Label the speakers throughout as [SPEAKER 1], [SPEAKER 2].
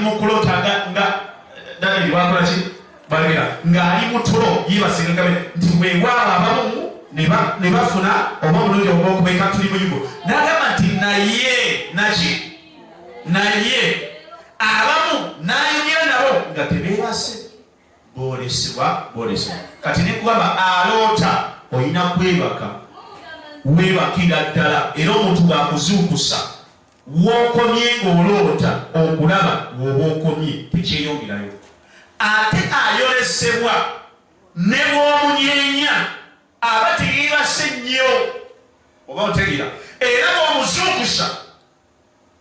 [SPEAKER 1] mukulota nga Daniel bakola ki balira ng'ali mu tulo yeebasinga Katonda nti weewaawo abamu ne bafuna oba omulungi ogw'okubeka tuli mu yugo n'agamba nti naye abamu n'ayogera nabo nga tebeebase boolesebwa kati ne kugamba aloota olina kwebaka weebakira ddala era omuntu bw'akuzuukusa w'okomye ng'oloota okulaba bw'oba okomye tekyeyongerayo ate ayolesebwa ne bw'omunyeenya aba teyeebase nnyo oba otegeera era bw'omuzuukusa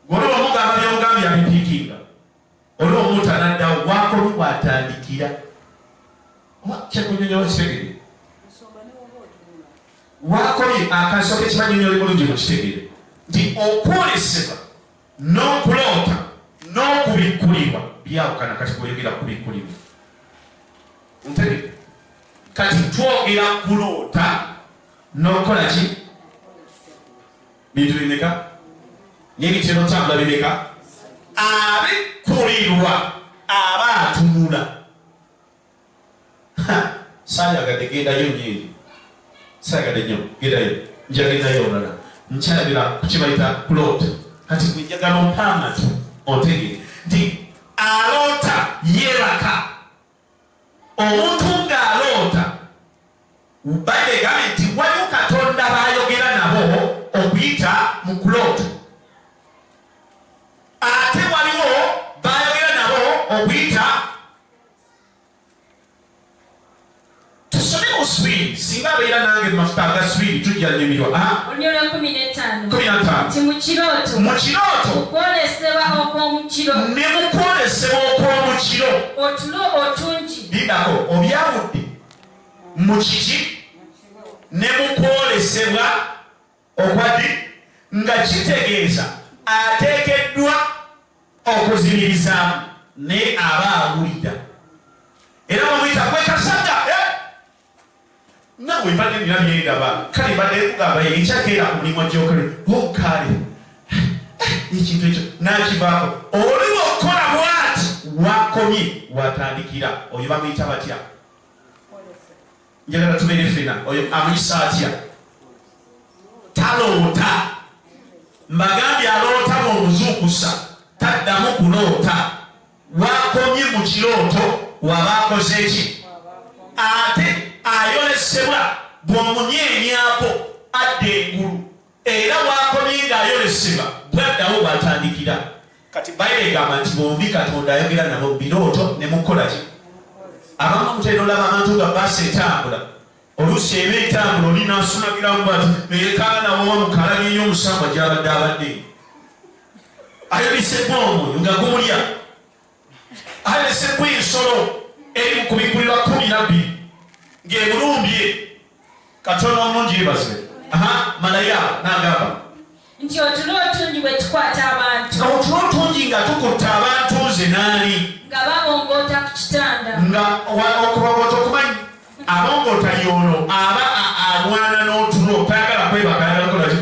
[SPEAKER 1] golwa omugamba by'omugambye abipiikinga olwo omuntu anaddawo wakomye bw'atandikira kyekunyonyola kitegere wakomye akasoke kibanyonyole bulungi mukitegere nti okwolesebwa n'okuloota n'okubikkulibwa byawukana kati kweyogera kubikkulibwa ntegere kati twogera kuloota n'okola ki bintu bimeka n'ebitero tambula bimeka abikkulirwa aba atunula saayagadde gendayo nyingi saayagadde nnyo gendayo njagendayo olala nkyalabira kukibayita kuloota kati kwenjagala ompamatu otegere nti aloota yeebaka omuntu ng'aloota badde egambe nti waliwo Katonda baayogera nabo okuyita mu kuloota ate waliwo baayogera nabo okuyita tusome oswiri singa abeera nange mafuta aga swiri tujja nyumirwa
[SPEAKER 2] Onyolo 15 nti mu kirooto okwolesebwa okw'omukiro
[SPEAKER 1] ne mu kwolesebwa okw'omukiro
[SPEAKER 2] otulo otungi
[SPEAKER 1] bidako obyawudde mu kiki ne mu kwolesebwa okwadi nga kitegeeza ateekeddwa okuzimirizaamu naye aba awulira era bamuyita gwe kasajja nawe mbadde nina byendaba kale mbadde kugamba ekyakeera ku mulimu gyokole okale ekintu ekyo nakivaako oliwo okukola bwati wakomye watandikira oyo bamuyita batya njagala tubeere ffena oyo amuyisa atya taloota mbagambye aloota bw'omuzuukusa taddamu kuloota wakomye mu kirooto waba akoze eki ate ayolesebwa bw'omunyeenyaako adda engulu era wakomye ng'ayolesebwa bwaddawo bw'atandikira kati bayibuli egamba nti bombi Katonda ayogera nabo birooto ne mukola ki abamu mutera olaba abantu nga baasa etambula oluusi eba etambula oli n'asunagiramu bwati neyekanga nawowa mukalabyenyo omusambwa gy'abadde abadde ayolesebwa omwoyo nga gumulya ayolesebwa ensolo eri mu kubikkulirwa 12 ng'emulumbye Katonda omulungi yeebase malaya n'agamba
[SPEAKER 2] nti otulo otungi bwe tukwata abantu
[SPEAKER 1] otulo otungi nga tukutta abantu nze naani
[SPEAKER 2] nga babongoota ku kitanda
[SPEAKER 1] nga okubaboota okumanyi abongoota y'ono aba alwana n'otulo tayagala kwebaka ayagala kola ki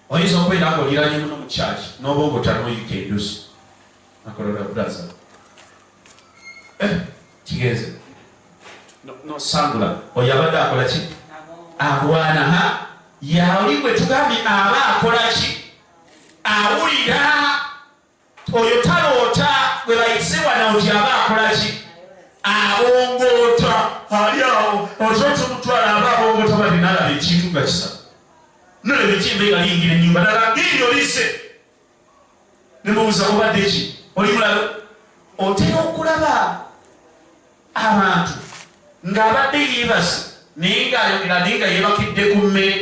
[SPEAKER 1] oyinza okwenda ng'oliranye muno mu kyaki n'obongoota n'oyika endusi akolola braza kigenze nosangula oyo abadde akola ki alwana yaoli gwe tugambye aba akola ki awulira oyo taloota gwe bayise wana oti aba akola ki abongoota ali awo osobola omutwala aba abongoota bati nalaba ekintu nga kisa nolaba ekimbe nga liyingira ennyumba nala ngeri olise nemubuuza obadde ki oli mulala otera okulaba abantu ng'abadde yeebase naye ng'ayogera naye nga yeebakidde ku mmere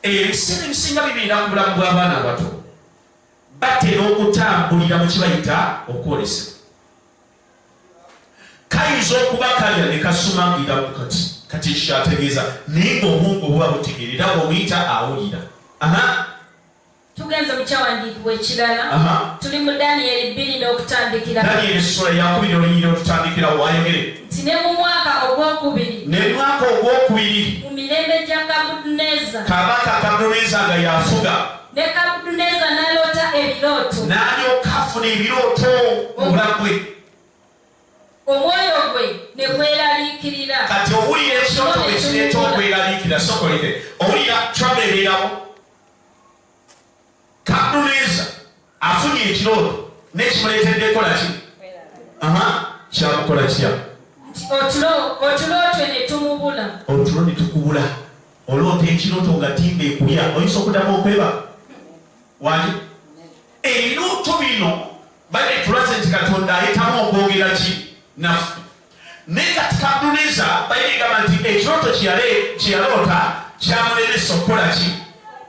[SPEAKER 1] ebiseera ebisinga bibeera ku bulamu bw'abaana abato batera okutambulira mu kibayita okwolesebwa kayinza okuba kalya ne kasumagira mu kati kyategeeza naye ng'obwongo buba butegeera era bw'omuyita awulira
[SPEAKER 2] tugenze mu kyawandiikibwa ekirala tuli mu Danyeri 2 n'okutandikira
[SPEAKER 1] Danyeri essula yakubiri olunyiri olutandikira wayogere
[SPEAKER 2] nti ne mu mwaka ogwokubiri
[SPEAKER 1] mu
[SPEAKER 2] mu mirembe gya Kabuduneza
[SPEAKER 1] kabaka Kabuduneza nga yafuga
[SPEAKER 2] ne ebirooto
[SPEAKER 1] n'alyoka afuna ebirooto obulabwe
[SPEAKER 2] omwoyo gwe ne gweraliikirira.
[SPEAKER 1] Kati owulira ekirooto bwe kireeta okweraliikira sokolite owulira trouble ebeerawo. Nebukadduneeza afunye ekirooto n'ekimuleetedde kola ki? Kyamukola kitya?
[SPEAKER 2] Otulo twe ne tumubula.
[SPEAKER 1] Otulo ne tukubula. Oloota ekirooto nga timba ekulya oyinza okuddamu okwebaka wali ebirooto bino bali tulaze nti Katonda ayetamu okwogera ki naffe. Naye kati Nebukadduneeza Bayibuli egamba nti ekirooto kyeyaloota kyamulemesa okukola ki?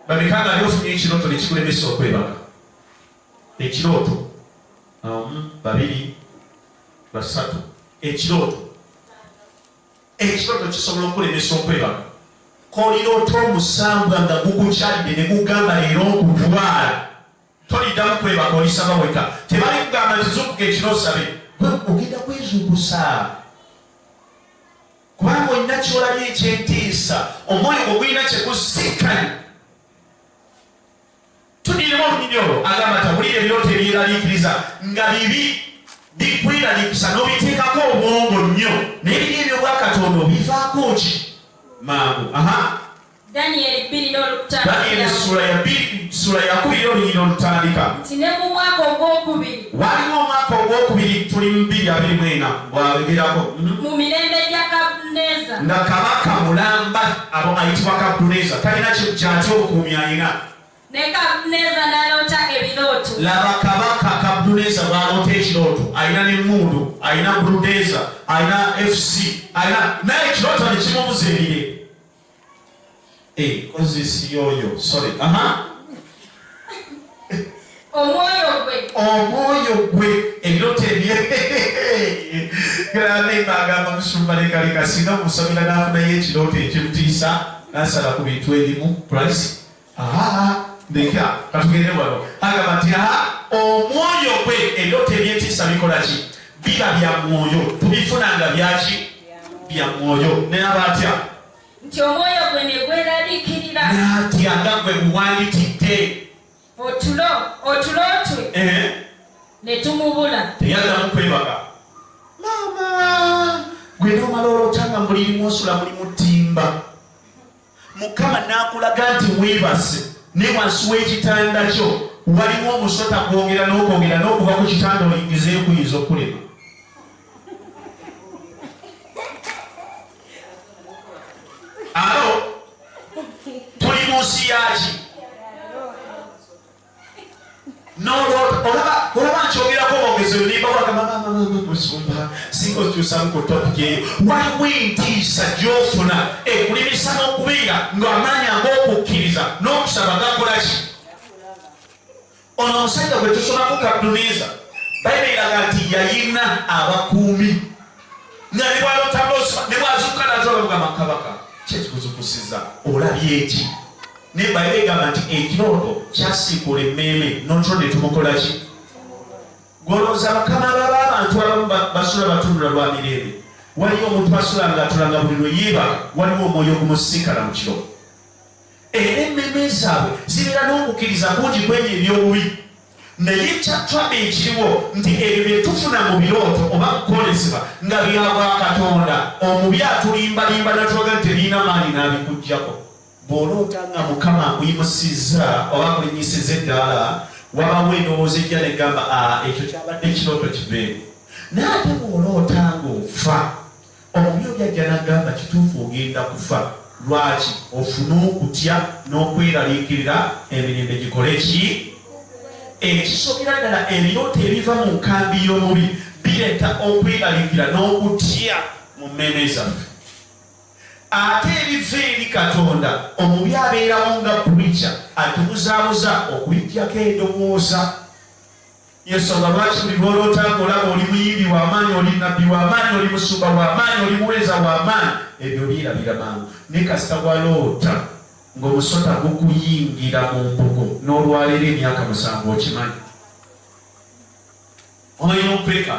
[SPEAKER 1] Babikanga aliofunye ekirooto ne kikulemesa okwebaka. Ekirooto 2 3 ekirooto kisobola okulemesa okwebaka. Koliroota omusambwa nga gukukyalidde ne gugamba leero nkutwala toliddamu kwebaka olisaba weka. Tebali kugamba nti zuukuka ekiro osabe ogenda kwezuukusa kubanga olina kyolabye ekyentiisa omwoyo gwe gulina kyekusikkanye. Tudiremu olunyiri olwo agamba tabulira ebirooto ebyeraliikiriza nga bibi bikwiraliikisa n'obiteekako obwongo nnyo n'ebiri ebyo bwa Katonda obivaako ki mangu.
[SPEAKER 2] Daniel 2:5.
[SPEAKER 1] Daniel sura ya 2 olunyiri olutandika
[SPEAKER 2] nti ne mu mwaka ogwokubiri
[SPEAKER 1] waliwo omwaka ogwokubiri tuli mu 2:24 bwayogerako
[SPEAKER 2] mu mirembe gya Nebukadduneeza
[SPEAKER 1] nga kabaka mulamba abo ayitibwa Nebukadduneeza talina kyati obukuumi alina.
[SPEAKER 2] Ne Nebukadduneeza n'aloota ebirooto.
[SPEAKER 1] Laba kabaka Nebukadduneeza bw'aloota ekirooto alina n'emmundu alina Buludeeza alina FC alina naye ekirooto ne kimubuza ebire. Kozisi yoyo sorry omwoyo gwe ebirooto ebyeagamba musumba lekaleka singa musabira n'afunayo ekirooto ekimutiisa n'asala ku bintu ebimu price ndeka katugende wano agamba nti omwoyo gwe ebirooto ebyentiisa bikola ki? Biba bya mwoyo tubifunanga byaki? Bya mwoyo. Naye abatya
[SPEAKER 2] nti omwoyo gwe ne gweraliikirira
[SPEAKER 1] n'atya nga gwe buwanditidde
[SPEAKER 2] otulo twe ne tumubula.
[SPEAKER 1] Teyaddamu kwebaka. Maama gwe n'omala olootanga mulirimu osula mulimu ttimba. Mukama n'akulaga nti weebase ne wansi w'ekitanda kyo waliwo omusota gwongera n'okuva ku kitanda olingizeyo kuyinza okulema. Alo tuli mu nsi yaki? Olaba nkyogerako bongezo nimba musumba singa okyusamu ku topic eyo waliwo entiisa gy'ofuna ekulimisa n'okubeera ng'amaanyi ag'okukkiriza n'okusaba gakola ki? Ono omusajja gwe tusomako Nebukadduneeza Bayibuli eraga nti yalina abakuumi nga ne bwazuuka n'atolabugamba kabaka kyekikuzukusiza olabye eki? Ne Bayibuli egamba nti ekirooto kyasiikula emmeeme n'otulo ne tumukola ki? Gwolowooza bakama b'abantu abamu basula batunula lwa mirembe. Waliwo omuntu asula ng'atulanga buli lwe yeebaka waliwo omwoyo ogumusiikala mu kiro. Era emmeeme zaabwe zibeera n'okukkiriza kungi kwebyo eby'obubi. Naye ekyatwadde ekiriwo nti ebyo bye tufuna mu birooto oba kukolezebwa nga bya bwa Katonda omubi atulimbalimba natulaga nti terina maanyi n'abikuggyako. Bw'oloota nga Mukama akuyimusizza oba akulinyisiza eddaala wabawo endowooza ejja negamba ekyo kyabadde ekirooto kibeeru. Naye ate bw'oloota ng'ofa omubi obi ajja n'agamba kituufu ogenda kufa. Lwaki? Ofune okutya n'okweraliikirira emirembe gikole ki? Ekisookera ddala ebirooto ebiva mu nkambi y'omubi bireeta okweraliikira n'okutya mu mmeeme zaffe. Ate ebiva eri Katonda omubi abeerawo nga pulica atubuzaabuza okubijjako endowooza. Yensonga lwaki buli lw'oloota ng'olaba oli muyimbi w'amaanyi, oli nabbi w'amaanyi, oli musumba w'amaanyi, oli muweereza w'amaanyi, ebyo byerabira mangu. Ne kasita waloota ng'omusota gukuyingira mu mbugo n'olwaleero emyaka 7 okimanyi. Olina okuleka